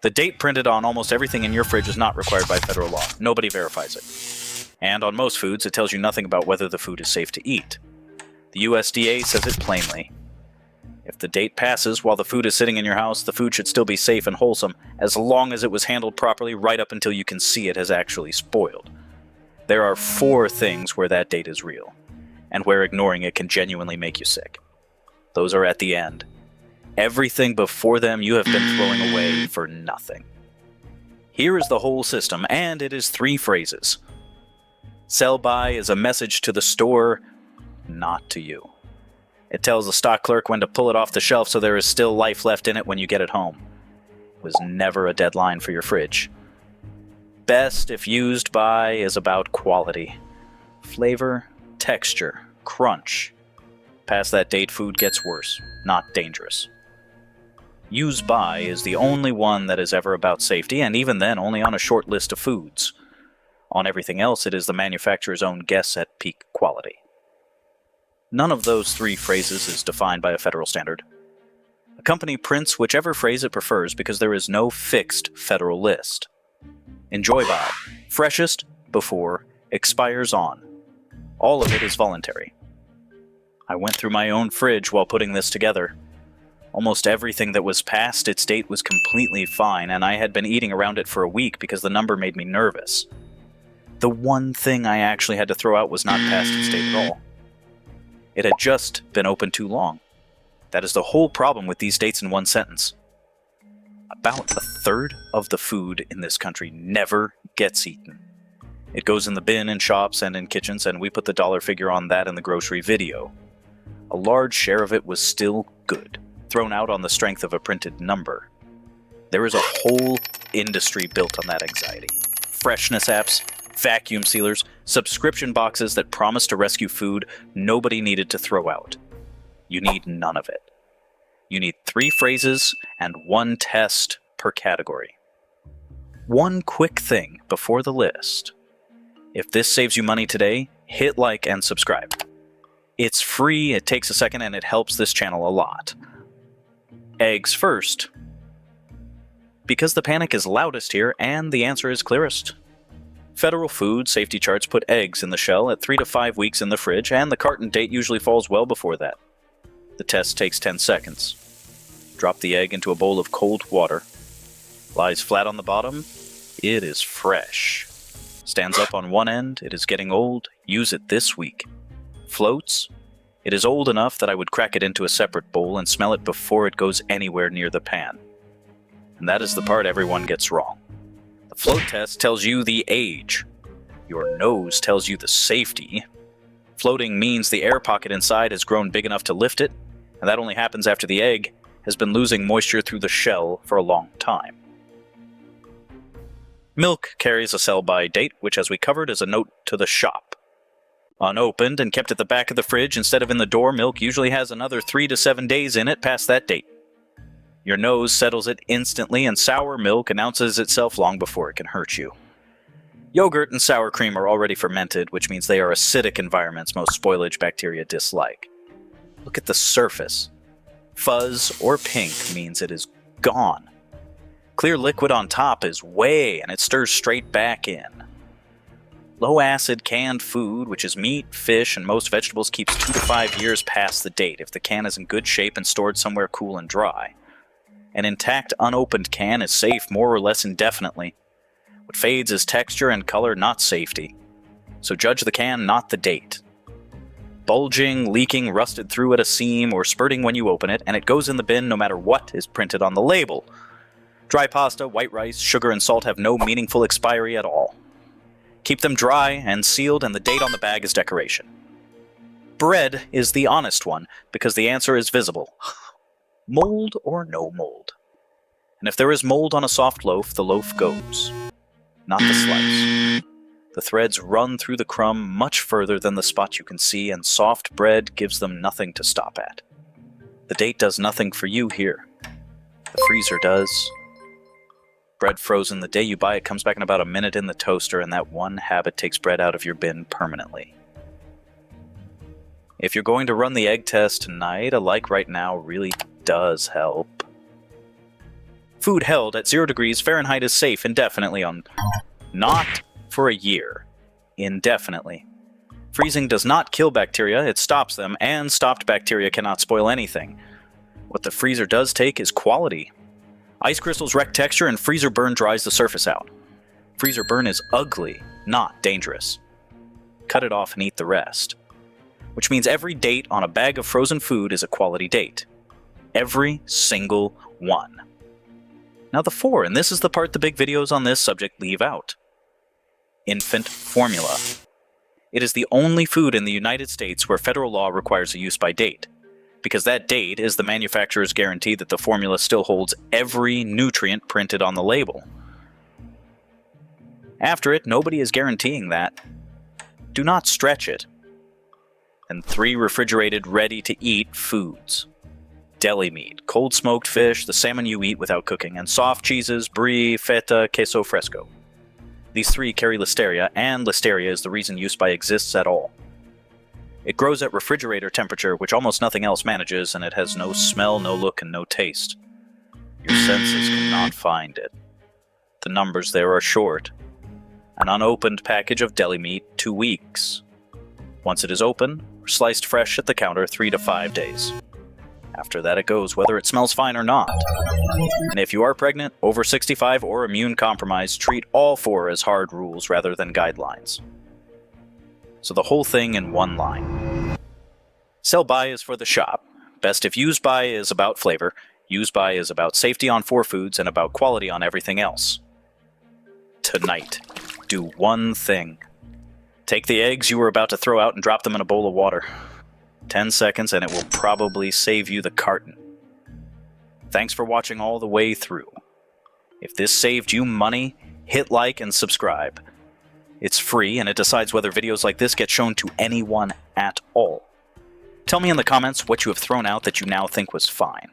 The date printed on almost everything in your fridge is not required by federal law. Nobody verifies it. And on most foods, it tells you nothing about whether the food is safe to eat. The USDA says it plainly. If the date passes while the food is sitting in your house, the food should still be safe and wholesome, as long as it was handled properly right up until you can see it has actually spoiled. There are 4 things where that date is real, and where ignoring it can genuinely make you sick. Those are at the end. Everything before them you have been throwing away for nothing. Here is the whole system, and it is 3 phrases. Sell by is a message to the store, not to you. It tells the stock clerk when to pull it off the shelf so there is still life left in it when you get it home. It was never a deadline for your fridge. Best if used by is about quality. Flavor, texture, crunch. Past that date, food gets worse, not dangerous. Use by is the only one that is ever about safety, and even then only on a short list of foods. On everything else, it is the manufacturer's own guess at peak quality. None of those 3 phrases is defined by a federal standard. A company prints whichever phrase it prefers because there is no fixed federal list. Enjoy by, freshest, before, expires on. All of it is voluntary. I went through my own fridge while putting this together. Almost everything that was past its date was completely fine, and I had been eating around it for a week because the number made me nervous. The one thing I actually had to throw out was not past its date at all. It had just been open too long. That is the whole problem with these dates in one sentence. About 1/3 of the food in this country never gets eaten. It goes in the bin in shops and in kitchens, and we put the dollar figure on that in the grocery video. A large share of it was still good, thrown out on the strength of a printed number. There is a whole industry built on that anxiety. Freshness apps, vacuum sealers, subscription boxes that promise to rescue food nobody needed to throw out. You need none of it. You need 3 phrases and 1 test per category. One quick thing before the list. If this saves you money today, hit like and subscribe. It's free, it takes a second, and it helps this channel a lot. Eggs first. Because the panic is loudest here, and the answer is clearest. Federal food safety charts put eggs in the shell at 3 to 5 weeks in the fridge, and the carton date usually falls well before that. The test takes 10 seconds. Drop the egg into a bowl of cold water. Lies flat on the bottom. It is fresh. Stands up on one end. It is getting old. Use it this week. Floats. It is old enough that I would crack it into a separate bowl and smell it before it goes anywhere near the pan. And that is the part everyone gets wrong. The float test tells you the age. Your nose tells you the safety. Floating means the air pocket inside has grown big enough to lift it, and that only happens after the egg has been losing moisture through the shell for a long time. Milk carries a sell-by date, which, as we covered, is a note to the shop. Unopened and kept at the back of the fridge instead of in the door, milk usually has another 3 to 7 days in it past that date. Your nose settles it instantly, and sour milk announces itself long before it can hurt you. Yogurt and sour cream are already fermented, which means they are acidic environments most spoilage bacteria dislike. Look at the surface. Fuzz or pink means it is gone. Clear liquid on top is whey, and it stirs straight back in. Low-acid canned food, which is meat, fish, and most vegetables, keeps 2 to 5 years past the date if the can is in good shape and stored somewhere cool and dry. An intact, unopened can is safe more or less indefinitely. What fades is texture and color, not safety. So judge the can, not the date. Bulging, leaking, rusted through at a seam, or spurting when you open it, and it goes in the bin no matter what is printed on the label. Dry pasta, white rice, sugar, and salt have no meaningful expiry at all. Keep them dry and sealed, and the date on the bag is decoration. Bread is the honest one, because the answer is visible. Mold or no mold. And if there is mold on a soft loaf, the loaf goes. Not the slice. The threads run through the crumb much further than the spot you can see, and soft bread gives them nothing to stop at. The date does nothing for you here. The freezer does. Bread frozen the day you buy it comes back in about a minute in the toaster, and that one habit takes bread out of your bin permanently. If you're going to run the egg test tonight, a like right now really does help. Food held at 0 degrees Fahrenheit is safe indefinitely on... Not for a year. Indefinitely. Freezing does not kill bacteria, it stops them, and stopped bacteria cannot spoil anything. What the freezer does take is quality. Ice crystals wreck texture and freezer burn dries the surface out. Freezer burn is ugly, not dangerous. Cut it off and eat the rest. Which means every date on a bag of frozen food is a quality date. Every single one. Now the 4, and this is the part the big videos on this subject leave out. Infant formula. It is the only food in the United States where federal law requires a use-by date, because that date is the manufacturer's guarantee that the formula still holds every nutrient printed on the label. After it, nobody is guaranteeing that. Do not stretch it. And 3 refrigerated, ready-to-eat foods. Deli meat, cold smoked fish, the salmon you eat without cooking, and soft cheeses, brie, feta, queso fresco. These 3 carry listeria, and listeria is the reason use-by exists at all. It grows at refrigerator temperature, which almost nothing else manages, and it has no smell, no look, and no taste. Your senses cannot find it. The numbers there are short. An unopened package of deli meat, 2 weeks. Once it is open, sliced fresh at the counter, 3 to 5 days. After that it goes, whether it smells fine or not. And if you are pregnant, over 65, or immune compromised, treat all 4 as hard rules rather than guidelines. So the whole thing in one line. Sell by is for the shop. Best if use by is about flavor. Use by is about safety on 4 foods and about quality on everything else. Tonight, do one thing. Take the eggs you were about to throw out and drop them in a bowl of water. 10 seconds and it will probably save you the carton. Thanks for watching all the way through. If this saved you money, hit like and subscribe. It's free and it decides whether videos like this get shown to anyone at all. Tell me in the comments what you have thrown out that you now think was fine.